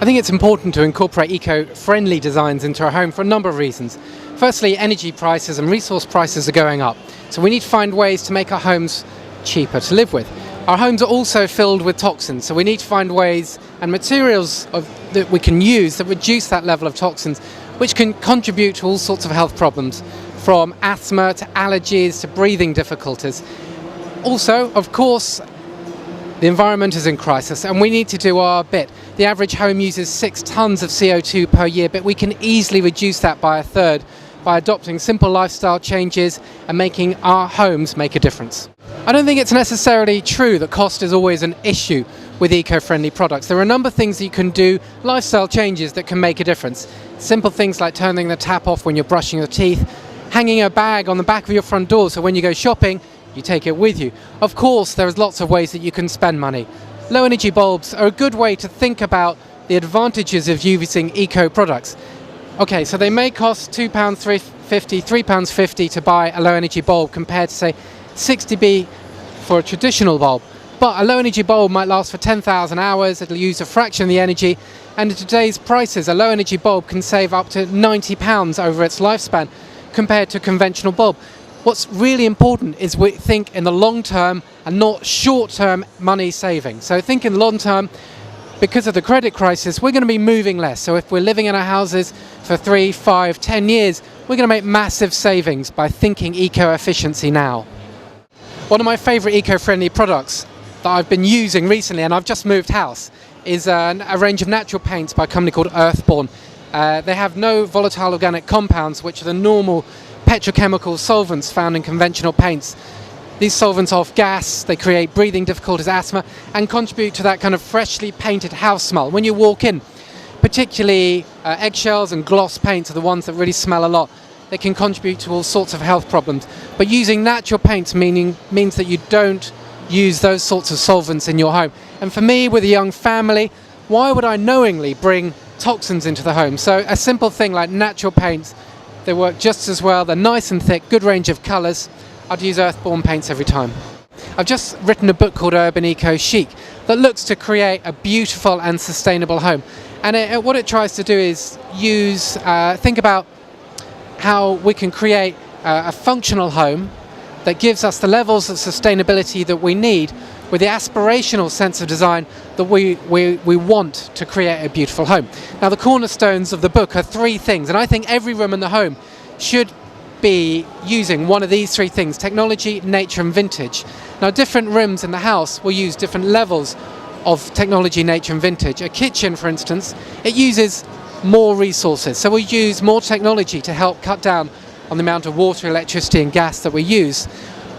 I think it's important to incorporate eco-friendly designs into our home for a number of reasons. Firstly, energy prices and resource prices are going up, so we need to find ways to make our homes cheaper to live with. Our homes are also filled with toxins, so we need to find ways and materials that we can use that reduce that level of toxins, which can contribute to all sorts of health problems, from asthma to allergies to breathing difficulties. Also, of course, the environment is in crisis and we need to do our bit. The average home uses 6 tons of CO2 per year, but we can easily reduce that by a third by adopting simple lifestyle changes and making our homes make a difference. I don't think it's necessarily true that cost is always an issue with eco-friendly products. There are a number of things that you can do, lifestyle changes that can make a difference. Simple things like turning the tap off when you're brushing your teeth, hanging a bag on the back of your front door so when you go shopping, you take it with you. Of course, there's lots of ways that you can spend money. Low energy bulbs are a good way to think about the advantages of using eco products. Okay, so they may cost £2.50, £3.50 to buy a low energy bulb compared to say 60p for a traditional bulb. But a low energy bulb might last for 10,000 hours, it'll use a fraction of the energy, and at today's prices a low energy bulb can save up to £90 over its lifespan compared to a conventional bulb. What's really important is we think in the long term and not short term money saving. So think in the long term. Because of the credit crisis, we're going to be moving less. So if we're living in our houses for 3, 5, 10 years, we're going to make massive savings by thinking eco-efficiency now. One of my favourite eco-friendly products that I've been using recently, and I've just moved house, is a range of natural paints by a company called Earthborn. They have no volatile organic compounds, which are the normal petrochemical solvents found in conventional paints. These solvents off gas, they create breathing difficulties, asthma, and contribute to that kind of freshly painted house smell. When you walk in, particularly eggshells and gloss paints are the ones that really smell a lot. They can contribute to all sorts of health problems. But using natural paints means that you don't use those sorts of solvents in your home. And for me, with a young family, why would I knowingly bring toxins into the home? So a simple thing like natural paints, they work just as well. They're nice and thick, good range of colours. I'd use Earthborn paints every time. I've just written a book called Urban Eco Chic that looks to create a beautiful and sustainable home. And what it tries to do is think about how we can create a functional home that gives us the levels of sustainability that we need with the aspirational sense of design that we want to create a beautiful home. Now, the cornerstones of the book are 3 things, and I think every room in the home should be using one of these 3 things: technology, nature and vintage. Now, different rooms in the house will use different levels of technology, nature and vintage. A kitchen, for instance, it uses more resources, so we'll use more technology to help cut down on the amount of water, electricity and gas that we use.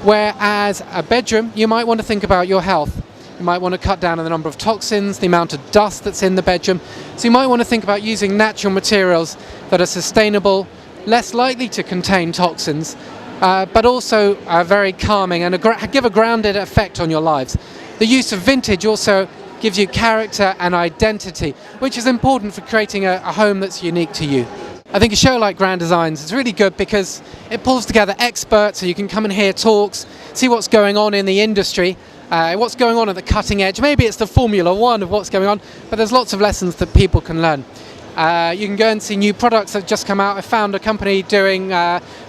Whereas a bedroom, you might want to think about your health. You might want to cut down on the number of toxins, the amount of dust that's in the bedroom. So you might want to think about using natural materials that are sustainable, less likely to contain toxins, but also very calming and give a grounded effect on your lives. The use of vintage also gives you character and identity, which is important for creating a home that's unique to you. I think a show like Grand Designs is really good because it pulls together experts, so you can come and hear talks, see what's going on in the industry, what's going on at the cutting edge. Maybe it's the Formula One of what's going on, but there's lots of lessons that people can learn. You can go and see new products that have just come out. I found a company doing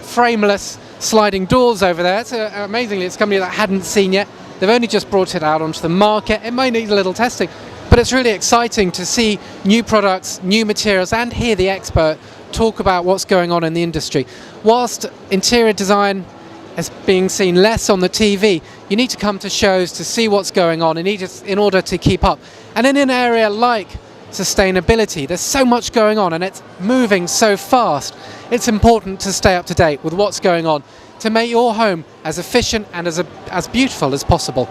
frameless sliding doors over there. Amazingly, it's a company that I hadn't seen yet. They've only just brought it out onto the market. It might need a little testing, but it's really exciting to see new products, new materials, and hear the expert talk about what's going on in the industry. Whilst interior design is being seen less on the TV, you need to come to shows to see what's going on in order to keep up. And in an area like sustainability, there's so much going on and it's moving so fast. It's important to stay up to date with what's going on to make your home as efficient and as beautiful as possible.